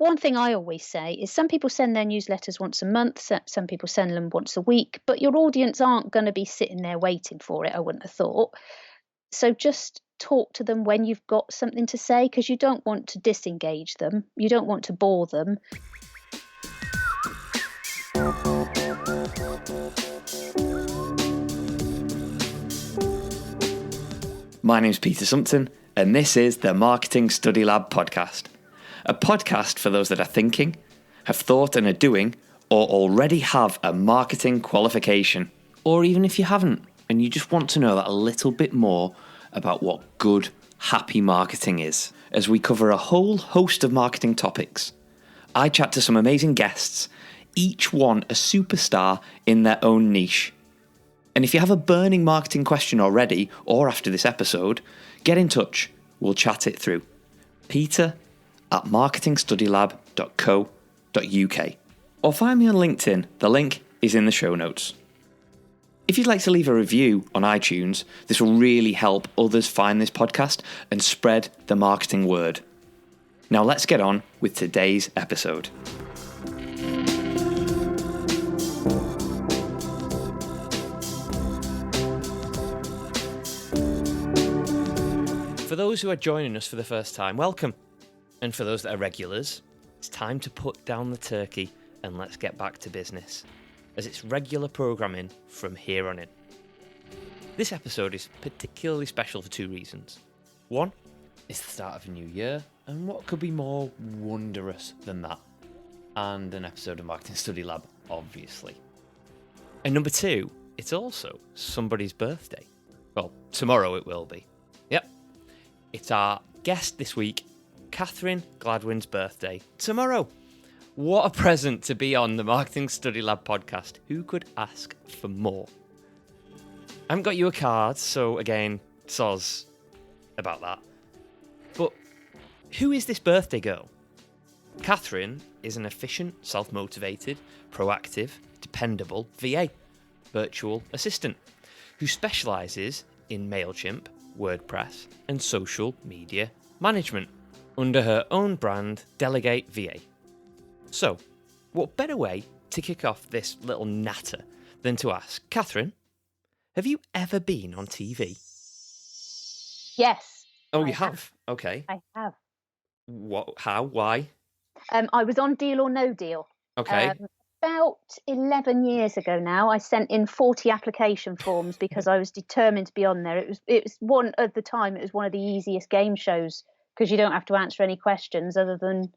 one thing I always say is some people send their newsletters once a month, some people send them once a week, but your audience aren't going to be sitting there waiting for it, I wouldn't have thought. So just talk to them when you've got something to say, because you don't want to disengage them. You don't want to bore them. My name's Peter Sumpton, and this is the Marketing Study Lab podcast. A podcast for those that are thinking, have thought and are doing, or already have a marketing qualification. Or even if you haven't, and you just want to know that a little bit more about what good, happy marketing is. As we cover a whole host of marketing topics, I chat to some amazing guests, each one a superstar in their own niche. And if you have a burning marketing question already, or after this episode, get in touch. We'll chat it through. peter@marketingstudylab.co.uk. Or find me on LinkedIn. The link is in the show notes. If you'd like to leave a review on iTunes, this will really help others find this podcast and spread the marketing word. Now let's get on with today's episode. For those who are joining us for the first time, welcome. And for those that are regulars, it's time to put down the turkey and let's get back to business, as it's regular programming from here on in. This episode is particularly special for two reasons. One, it's the start of a new year, and what could be more wondrous than that? And an episode of Marketing Study Lab, obviously. And number two, it's also somebody's birthday. Well, tomorrow it will be. Yep. It's our guest this week, Catherine Gladwyn's birthday tomorrow. What a present to be on the Marketing Study Lab podcast. Who could ask for more? I haven't got you a card, so again, soz about that. But who is this birthday girl? Catherine is an efficient, self-motivated, proactive, dependable VA, virtual assistant, who specialises in Mailchimp, WordPress, and social media management under her own brand, Delegate VA. So, what better way to kick off this little natter than to ask, Catherine, have you ever been on TV? Yes. Oh, you have? Okay. I have. What? How? Why? I was on Deal or No Deal. Okay. About 11 years ago now, I sent in 40 application forms because I was determined to be on there. It was one at the time. It was one of the easiest game shows because you don't have to answer any questions other than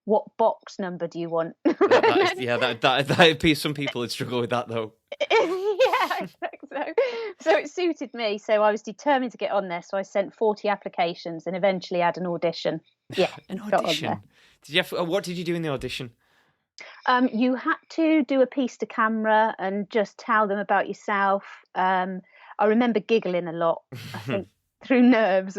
what box number do you want. That'd be some people would struggle with that though. Yeah, I think so. So it suited me. So I was determined to get on there. So I sent 40 applications and eventually had an audition. Yeah, an audition. What did you do in the audition? You had to do a piece to camera and just tell them about yourself. I remember giggling a lot, I think, through nerves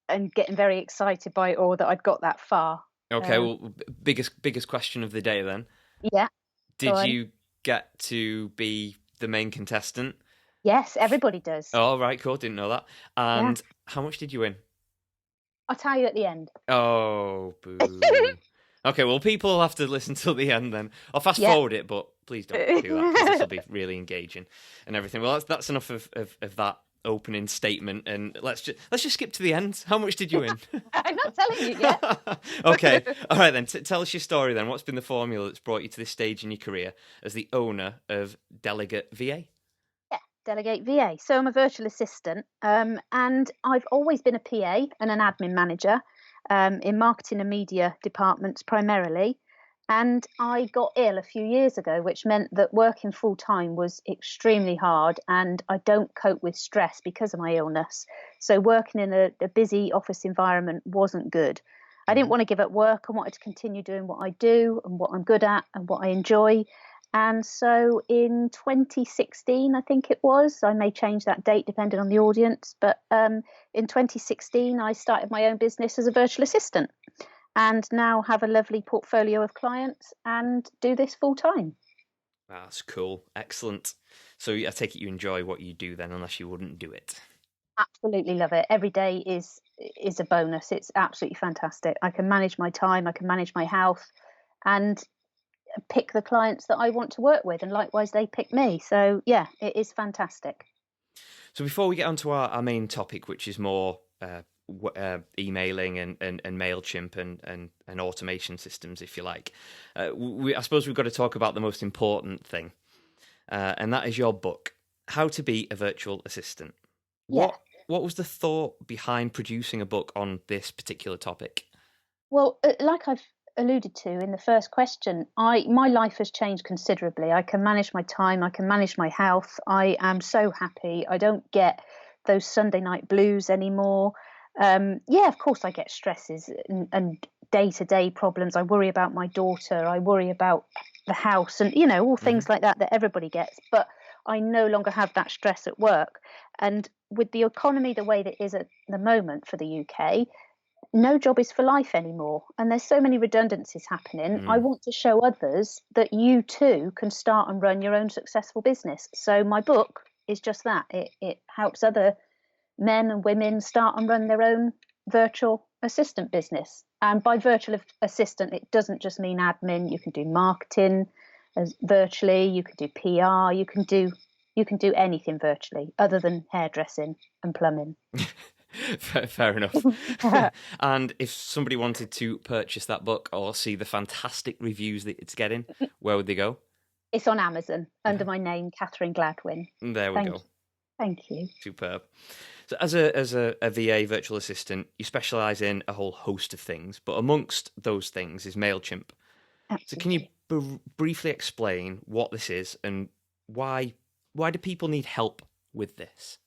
and getting very excited by it all that I'd got that far. Okay, well, biggest question of the day then. Yeah. Did you get to be the main contestant? Yes, everybody does. Oh, right, cool. Didn't know that. And how much did you win? I'll tell you at the end. Oh, boo. Okay, well, people will have to listen till the end then. I'll fast forward it, but please don't do that because this will be really engaging and everything. Well, that's enough of that opening statement, and let's just skip to the end. How much did you win? I'm not telling you yet. Okay, all right then. Tell us your story then. What's been the formula that's brought you to this stage in your career as the owner of Delegate VA? Yeah, Delegate VA. So I'm a virtual assistant, and I've always been a PA and an admin manager. In marketing and media departments primarily. And I got ill a few years ago, which meant that working full time was extremely hard and I don't cope with stress because of my illness. So working in a busy office environment wasn't good. I didn't want to give up work. I wanted to continue doing what I do and what I'm good at and what I enjoy. And so in 2016, I think it was, I may change that date depending on the audience, but in 2016, I started my own business as a virtual assistant and now have a lovely portfolio of clients and do this full time. That's cool. Excellent. So I take it you enjoy what you do then, unless you wouldn't do it. Absolutely love it. Every day is is a bonus. It's absolutely fantastic. I can manage my time, I can manage my health, and pick the clients that I want to work with, and likewise they pick me. So yeah, it is fantastic. So before we get on to our main topic, which is more emailing and Mailchimp and automation systems, if you like, I suppose we've got to talk about the most important thing, and that is your book, How to Be a Virtual Assistant. Yeah. What was the thought behind producing a book on this particular topic? Well, like I've alluded to in the first question, my life has changed considerably. I can manage my time, I can manage my health. I am so happy. I don't get those Sunday night blues anymore. Yeah, of course I get stresses and day-to-day problems. I worry about my daughter, I worry about the house, and all things like that everybody gets. But I no longer have that stress at work. And with the economy the way that it is at the moment for the UK, no job is for life anymore, and there's so many redundancies happening. I want to show others that you too can start and run your own successful business. So my book is just that. It helps other men and women start and run their own virtual assistant business. And by virtual assistant, it doesn't just mean admin. You can do marketing virtually, you can do PR, you can do anything virtually other than hairdressing and plumbing. Fair enough. And if somebody wanted to purchase that book or see the fantastic reviews that it's getting, where would they go? It's on Amazon under my name, Catherine Gladwyn. There we go. Thank you. Superb. So as a VA virtual assistant, you specialise in a whole host of things, but amongst those things is Mailchimp. Absolutely. So can you briefly explain what this is and why do people need help with this?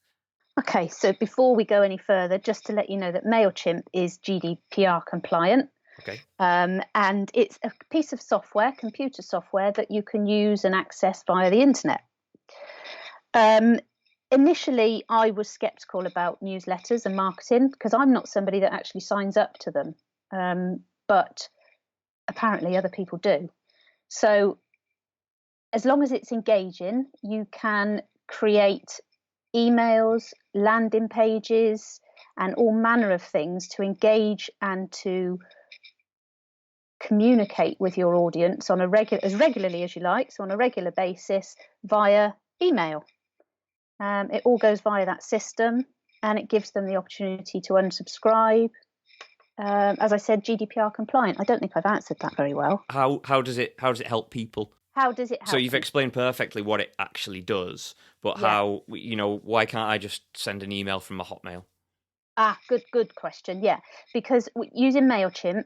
Okay, so before we go any further, just to let you know that Mailchimp is GDPR compliant. Okay. And it's a piece of software, computer software, that you can use and access via the internet. Initially, I was skeptical about newsletters and marketing because I'm not somebody that actually signs up to them. But apparently other people do. So as long as it's engaging, you can create emails, landing pages, and all manner of things to engage and to communicate with your audience on as regularly as you like, so on a regular basis via email. It all goes via that system, and it gives them the opportunity to unsubscribe. As I said, GDPR compliant. I don't think I've answered that very well. How does it help people? How does it help? So you've explained perfectly what it actually does, but how, why can't I just send an email from my Hotmail? Good question. Yeah, because using Mailchimp,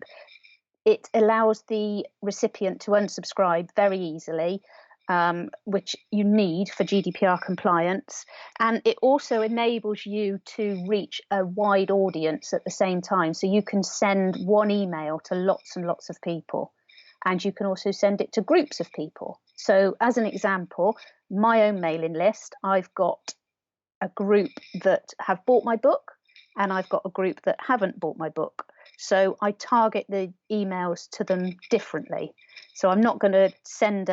it allows the recipient to unsubscribe very easily, which you need for GDPR compliance. And it also enables you to reach a wide audience at the same time. So you can send one email to lots and lots of people. And you can also send it to groups of people. So as an example, my own mailing list, I've got a group that have bought my book, and I've got a group that haven't bought my book. So I target the emails to them differently. So I'm not going to send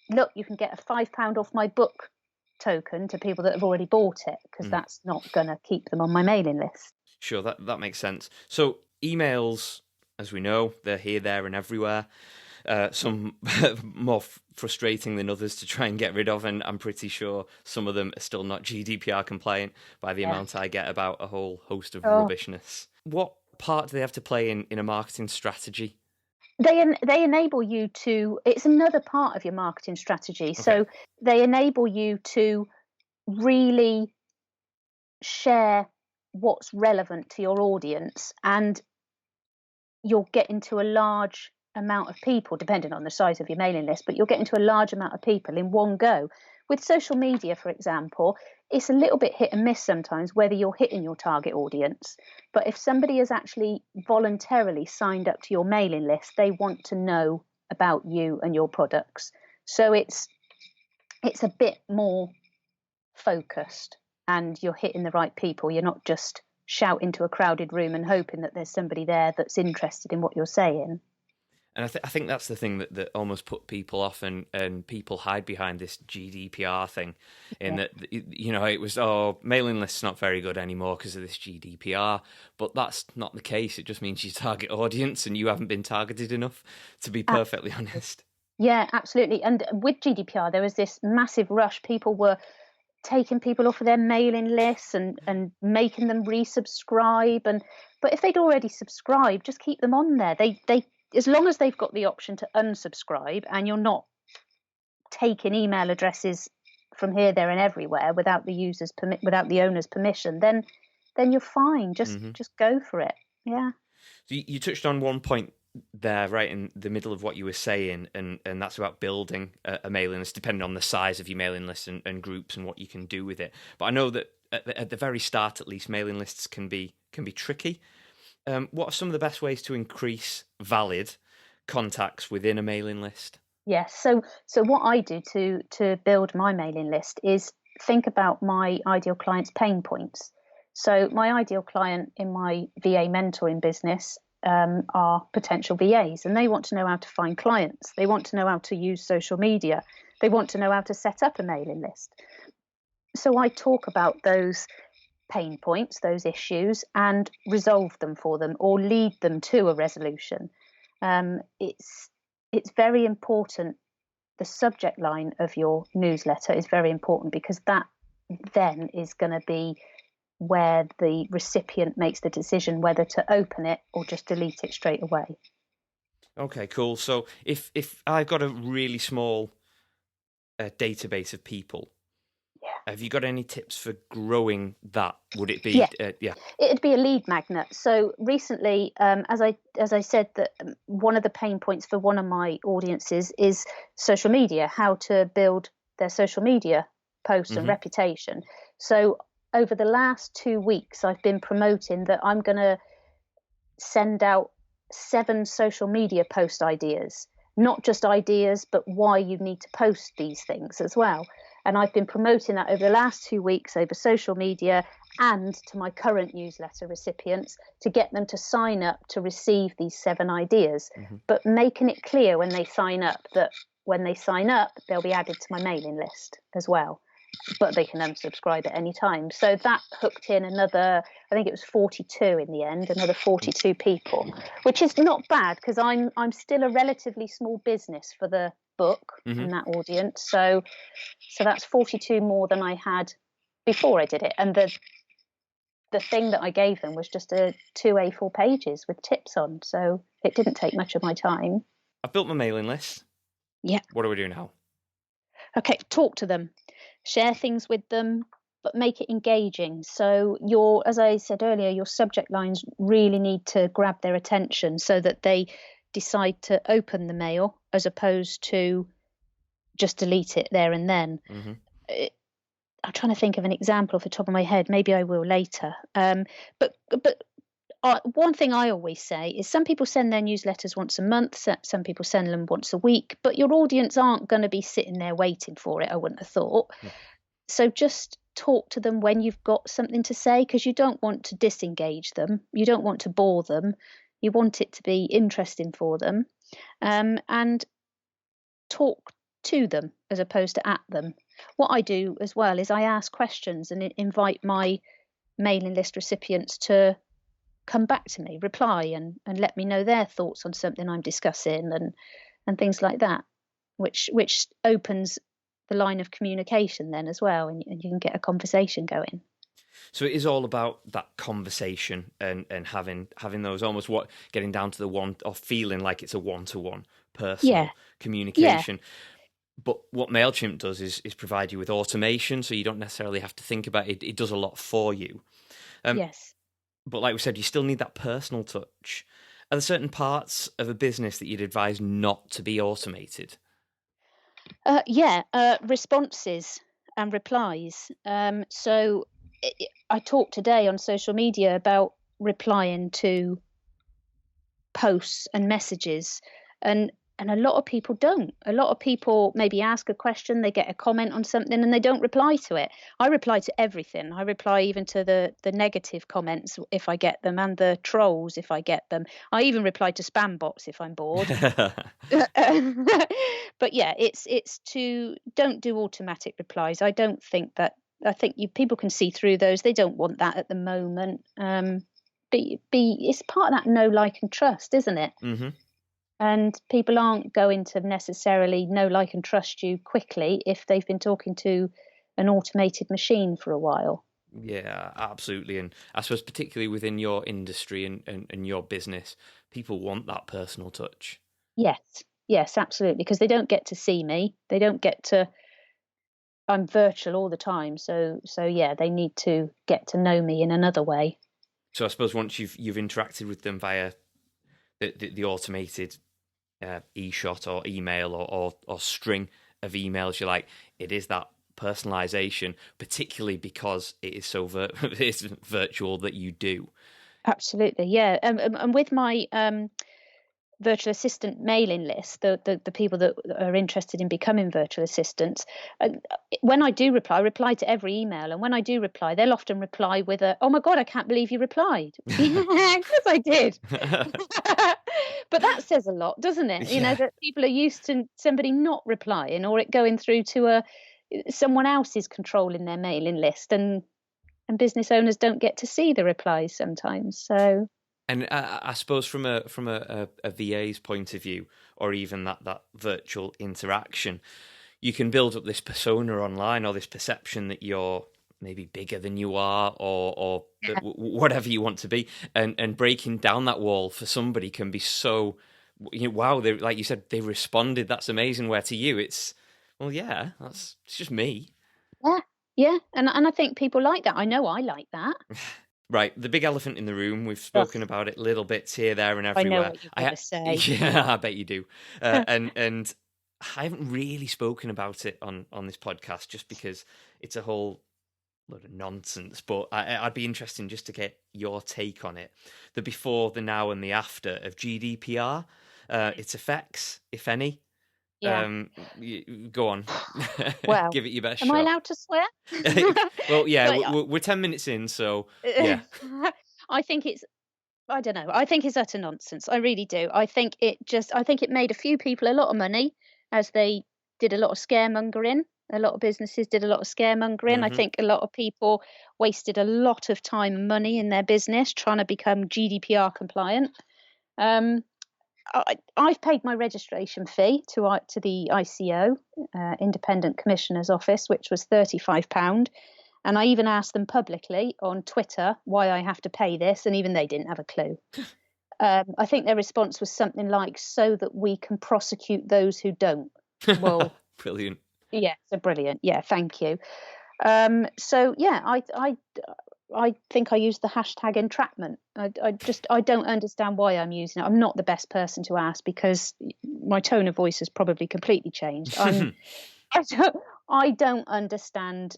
look, you can get a £5 off my book token to people that have already bought it, because that's not going to keep them on my mailing list. Sure, that makes sense. So emails, as we know, they're here, there and everywhere. Some more frustrating than others to try and get rid of, and I'm pretty sure some of them are still not GDPR compliant by the amount I get about a whole host of rubbishness. What part do they have to play in a marketing strategy? They enable you to, it's another part of your marketing strategy. Okay. So they enable you to really share what's relevant to your audience, and you'll get into a large amount of people, depending on the size of your mailing list, but you'll get into a large amount of people in one go. With social media, for example, it's a little bit hit and miss sometimes whether you're hitting your target audience. But if somebody has actually voluntarily signed up to your mailing list, they want to know about you and your products. So it's a bit more focused, and you're hitting the right people. You're not just shouting to a crowded room and hoping that there's somebody there that's interested in what you're saying. And I think that's the thing that almost put people off, and people hide behind this GDPR thing, in that, you know, it was, mailing lists not very good anymore because of this GDPR, but that's not the case. It just means your target audience and you haven't been targeted enough, to be perfectly honest. Yeah, absolutely. And with GDPR, there was this massive rush. People were taking people off of their mailing lists and making them resubscribe. But if they'd already subscribed, just keep them on there. They as long as they've got the option to unsubscribe and you're not taking email addresses from here, there, and everywhere without the owner's permission, then you're fine. Just go for it. Yeah. So you touched on one point there, right in the middle of what you were saying, and that's about building a mailing list, depending on the size of your mailing list and groups and what you can do with it. But I know that at the very start, at least, mailing lists can be tricky. What are some of the best ways to increase valid contacts within a mailing list? Yes. So what I do to build my mailing list is think about my ideal client's pain points. So my ideal client in my VA mentoring business are potential VAs, and they want to know how to find clients. They want to know how to use social media. They want to know how to set up a mailing list. So I talk about those pain points, those issues, and resolve them for them or lead them to a resolution. It's very important. The subject line of your newsletter is very important, because that then is going to be where the recipient makes the decision whether to open it or just delete it straight away. Okay, cool. So if I've got a really small database of people, have you got any tips for growing that? Would it be? It'd be a lead magnet. So recently, as I said, that one of the pain points for one of my audiences is social media, how to build their social media posts and reputation. So over the last 2 weeks, I've been promoting that I'm going to send out 7 social media post ideas, not just ideas, but why you need to post these things as well. And I've been promoting that over the last 2 weeks over social media and to my current newsletter recipients to get them to sign up to receive these 7 ideas, but making it clear when they sign up that when they sign up, they'll be added to my mailing list as well, but they can unsubscribe at any time. So that hooked in another, I think it was 42 in the end, another 42 people, which is not bad, because I'm still a relatively small business for the book and that audience. So that's 42 more than I had before I did it. And the thing that I gave them was just 2 A4 pages with tips on. So it didn't take much of my time. I've built my mailing list. Yeah. What do we do now? Okay, talk to them. Share things with them, but make it engaging. So as I said earlier, your subject lines really need to grab their attention so that they decide to open the mail as opposed to just delete it there and then. I'm trying to think of an example off the top of my head. Maybe I will later. But one thing I always say is some people send their newsletters once a month, some people send them once a week, but your audience aren't going to be sitting there waiting for it, I wouldn't have thought. So just talk to them when you've got something to say, because you don't want to disengage them. You don't want to bore them. You want it to be interesting for them, and talk to them as opposed to at them. What I do as well is I ask questions and invite my mailing list recipients to come back to me, reply and let me know their thoughts on something I'm discussing and things like that, which opens the line of communication then as well, and you can get a conversation going. So it is all about that conversation and having those almost getting down to the one, or feeling like it's a one-to-one personal communication. But what Mailchimp does is provide you with automation, so you don't necessarily have to think about it. It does a lot for you. Yes. But like we said, you still need that personal touch. Are there certain parts of a business that you'd advise not to be automated? Responses and replies. So I talked today on social media about replying to posts and messages, and And a lot of people don't. A lot of people maybe ask a question, they get a comment on something, and they don't reply to it. I reply to everything. I reply even to the negative comments if I get them, and the trolls if I get them. I even reply to spam bots if I'm bored. But yeah, it's to don't do automatic replies. I think people can see through those. They don't want that at the moment. It's part of that know, like, and trust, isn't it? Mm-hmm. And people aren't going to necessarily know, like, and trust you quickly if they've been talking to an automated machine for a while. Yeah, absolutely. And I suppose particularly within your industry and your business, people want that personal touch. Yes, absolutely. Because they don't get to see me. They don't get to. I'm virtual all the time. So yeah, they need to get to know me in another way. So I suppose once you've interacted with them via the automated e-shot or email or string of emails, you're like, it is that personalization, particularly because it is so it's virtual that you do. Absolutely, yeah. And with my virtual assistant mailing list, the people that are interested in becoming virtual assistants, when I do reply, I reply to every email, and when I do reply, they'll often reply with a, "Oh my God, I can't believe you replied." Yeah, because I did. But that says a lot, doesn't it? You know, that people are used to somebody not replying, or it going through to someone else is controlling their mailing list, and business owners don't get to see the replies sometimes. So. And I suppose from a VA's point of view, or even that virtual interaction, you can build up this persona online, or this perception that you're maybe bigger than you are, or whatever you want to be, and breaking down that wall for somebody can be so, wow, they, like you said, they responded, that's amazing. Where to you, it's, well, yeah, it's just me. Yeah, and I think people like that. I know I like that. Right, the big elephant in the room. We've spoken about it little bits here, there, and everywhere. I know what you're going to say. Yeah, I bet you do. And I haven't really spoken about it on this podcast just because it's a whole load of nonsense. But I'd be interested just to get your take on it. The before, the now, and the after of GDPR, its effects, if any. Yeah. Go on. Well, give it your best am shot. I allowed to swear? Well, yeah, But, we're 10 minutes in, so yeah. I think I don't know. I think it's utter nonsense. I really do. I think it made a few people a lot of money as they did a lot of scaremongering. A lot of businesses did a lot of scaremongering. I think a lot of people wasted a lot of time and money in their business trying to become GDPR compliant. I've paid my registration fee to the ICO, Independent Commissioner's Office, which was £35. And I even asked them publicly on Twitter why I have to pay this, and even they didn't have a clue. I think their response was something like, "So that we can prosecute those who don't." Well, brilliant. Yeah, so brilliant. Yeah, thank you. So yeah, I think I used the hashtag entrapment. I don't understand why I'm using it. I'm not the best person to ask because my tone of voice has probably completely changed. I don't understand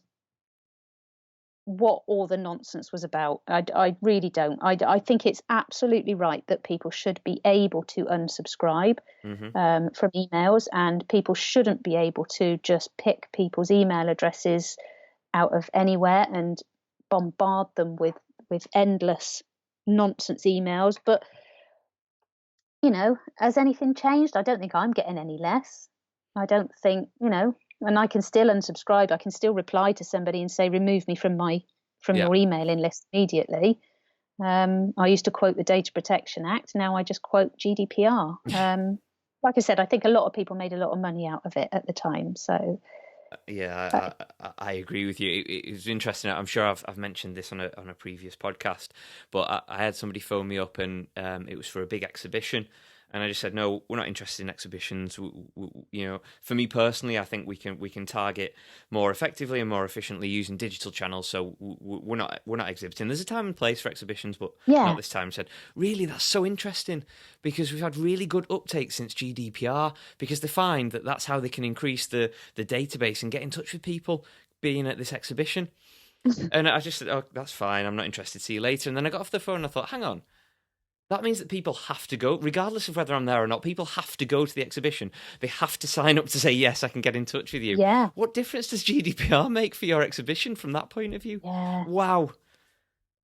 what all the nonsense was about. I really don't. I think it's absolutely right that people should be able to unsubscribe from emails, and people shouldn't be able to just pick people's email addresses out of anywhere and bombard them with endless nonsense emails. But has anything changed? I don't think I'm getting any less. I don't think, and I can still unsubscribe. I can still reply to somebody and say, remove me from your emailing list immediately. I used to quote the Data Protection Act. Now I just quote GDPR. Like I said, I think a lot of people made a lot of money out of it at the time. So yeah, I agree with you. It was interesting. I'm sure I've mentioned this on a previous podcast, but I had somebody phone me up, and it was for a big exhibition. And I just said, no, we're not interested in exhibitions. For me personally, I think we can target more effectively and more efficiently using digital channels. So we're not exhibiting. There's a time and place for exhibitions, but not this time. I said, really, that's so interesting because we've had really good uptake since GDPR because they find that that's how they can increase the database and get in touch with people being at this exhibition. And I just said, oh, that's fine. I'm not interested. See you later. And then I got off the phone and I thought, hang on. That means that people have to go, regardless of whether I'm there or not, people have to go to the exhibition. They have to sign up to say, yes, I can get in touch with you. Yeah. What difference does GDPR make for your exhibition from that point of view? Yeah. Wow.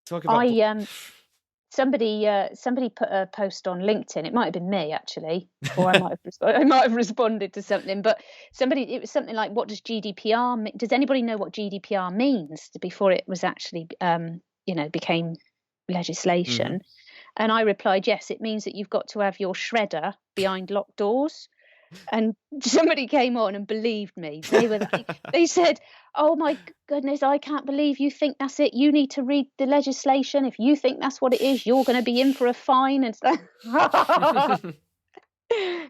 Talk about... Somebody put a post on LinkedIn. It might have been me, actually, or I might have responded to something. But it was something like, "What does GDPR mean? Does anybody know what GDPR means?" Before it was actually, became legislation. And I replied, "Yes, it means that you've got to have your shredder behind locked doors." And somebody came on and believed me. They said, "Oh my goodness, I can't believe you think that's it. You need to read the legislation. If you think that's what it is, you're going to be in for a fine." And stuff.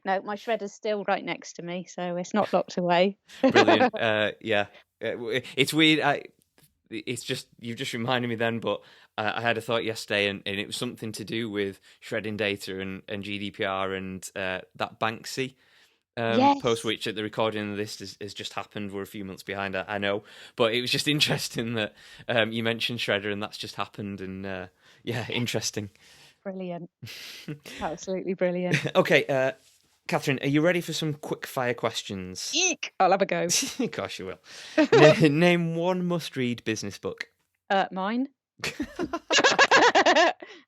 No, my shredder's still right next to me, so it's not locked away. Brilliant. Yeah, it's weird. It's just, you've just reminded me then, but I had a thought yesterday, and it was something to do with shredding data and GDPR and that Banksy Yes. post, which at the recording of this has just happened. We're a few months behind, I know, but it was just interesting that you mentioned Shredder, and that's just happened, and yeah, interesting. Brilliant. Absolutely brilliant. Okay, Catherine, are you ready for some quick fire questions? Eek! I'll have a go. Of course you will. Name one must-read business book. Mine.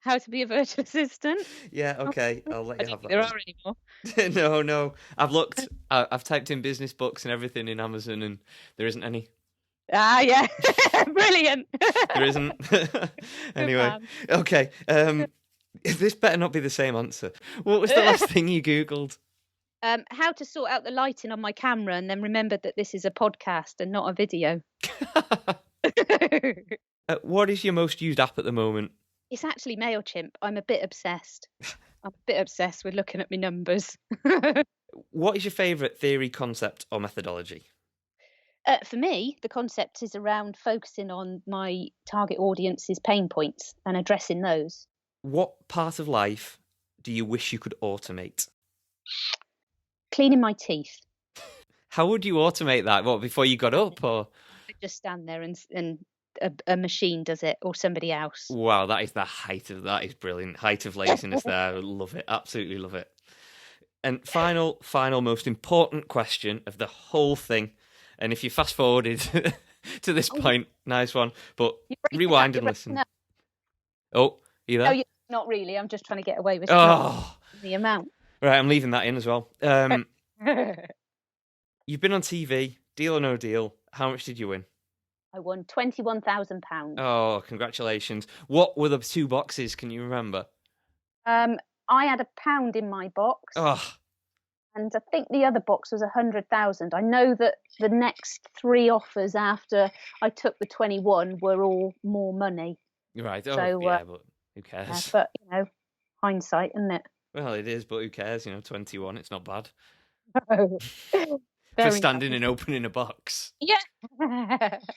How to be a virtual assistant. Yeah, okay, I'll let you have that. There are anymore. No. I've looked. I've typed in business books and everything in Amazon, and there isn't any. Ah, yeah. Brilliant. There isn't. Anyway, okay. This better not be the same answer. What was the last thing you Googled? How to sort out the lighting on my camera, and then remembered that this is a podcast and not a video. What is your most used app at the moment? It's actually Mailchimp. I'm a bit obsessed. With looking at my numbers. What is your favourite theory, concept, or methodology? For me, the concept is around focusing on my target audience's pain points and addressing those. What part of life do you wish you could automate? Cleaning my teeth. How would you automate that? What, before you got up, or? I just stand there and a machine does it, or somebody else. Wow, that is that is brilliant. Height of laziness there. Love it. Absolutely love it. And final, most important question of the whole thing. And if you fast forwarded to this point, nice one. But rewind and listen. Oh, you there? No, not really. I'm just trying to get away with the amount. Right, I'm leaving that in as well. You've been on TV, Deal or No Deal. How much did you win? I won £21,000. Oh, congratulations. What were the 2 boxes? Can you remember? I had £1 in my box. Oh. And I think the other box was 100,000. I know that the next 3 offers after I took the 21 were all more money. Right. Oh, so, yeah, but who cares? But, hindsight, isn't it? Well, it is, but who cares? 21, it's not bad. For standing and opening a box. Yeah.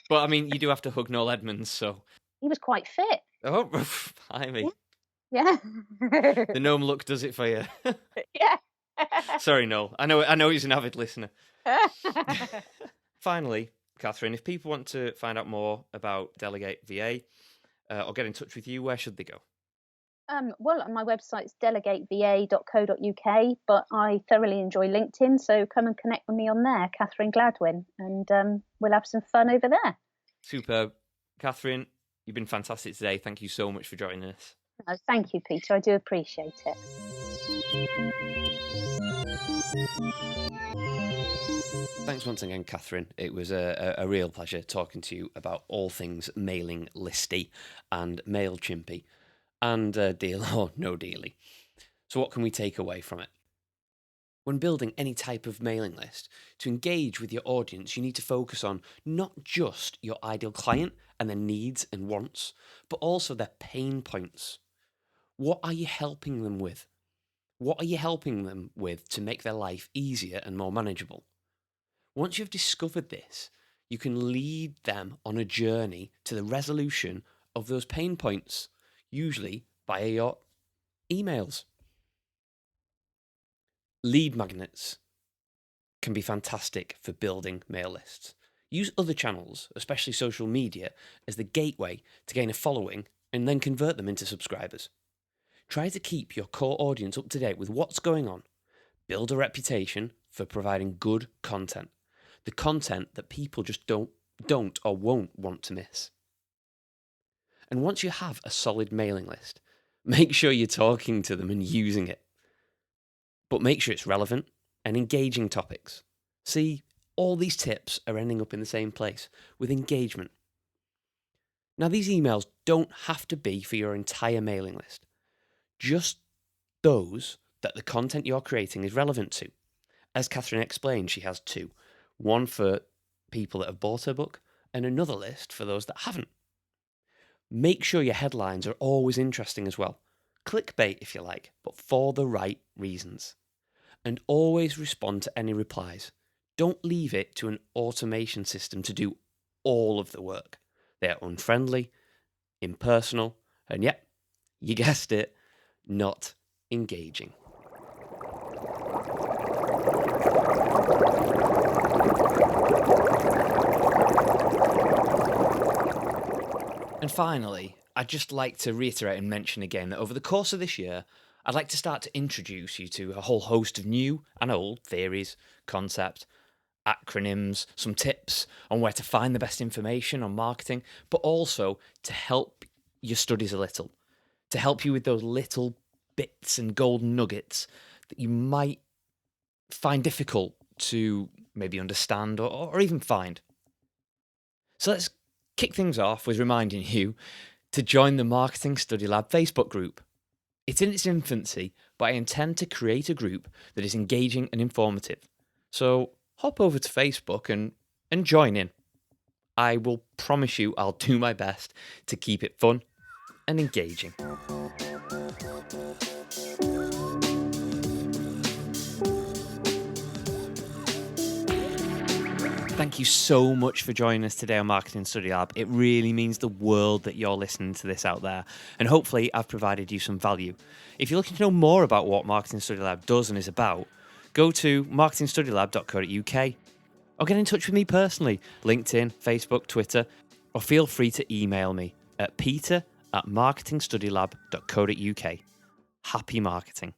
But, I mean, you do have to hug Noel Edmonds, so... He was quite fit. Oh, blimey. Yeah. The gnome look does it for you. Yeah. Sorry, Noel. I know he's an avid listener. Finally, Catherine, if people want to find out more about Delegate VA or get in touch with you, where should they go? Well, my website's delegateva.co.uk, but I thoroughly enjoy LinkedIn, so come and connect with me on there, Catherine Gladwyn, and we'll have some fun over there. Superb. Catherine, you've been fantastic today. Thank you so much for joining us. Oh, thank you, Peter. I do appreciate it. Thanks once again, Catherine. It was a real pleasure talking to you about all things mailing listy and Mailchimpy and Deal or No Dealy. So what can we take away from it? When building any type of mailing list, to engage with your audience, you need to focus on not just your ideal client and their needs and wants, but also their pain points. What are you helping them with? What are you helping them with to make their life easier and more manageable? Once you've discovered this, you can lead them on a journey to the resolution of those pain points, usually via your emails. Lead magnets can be fantastic for building mail lists. Use other channels, especially social media, as the gateway to gain a following and then convert them into subscribers. Try to keep your core audience up to date with what's going on. Build a reputation for providing good content. The content that people just don't or won't want to miss. And once you have a solid mailing list, make sure you're talking to them and using it. But make sure it's relevant and engaging topics. See, all these tips are ending up in the same place, with engagement. Now, these emails don't have to be for your entire mailing list. Just those that the content you're creating is relevant to. As Catherine explained, she has two. One for people that have bought her book and another list for those that haven't. Make sure your headlines are always interesting as well. Clickbait if you like, but for the right reasons. And always respond to any replies. Don't leave it to an automation system to do all of the work. They're unfriendly, impersonal, and yep, you guessed it, not engaging. And finally, I'd just like to reiterate and mention again that over the course of this year, I'd like to start to introduce you to a whole host of new and old theories, concepts, acronyms, some tips on where to find the best information on marketing, but also to help your studies a little, to help you with those little bits and golden nuggets that you might find difficult to maybe understand or even find. So let's kick things off with reminding you to join the Marketing Study Lab Facebook group. It's in its infancy, but I intend to create a group that is engaging and informative. So hop over to Facebook and join in. I will promise you I'll do my best to keep it fun and engaging. Thank you so much for joining us today on Marketing Study Lab. It really means the world that you're listening to this out there. And hopefully I've provided you some value. If you're looking to know more about what Marketing Study Lab does and is about, go to marketingstudylab.co.uk or get in touch with me personally, LinkedIn, Facebook, Twitter, or feel free to email me at peter@marketingstudylab.co.uk. Happy marketing.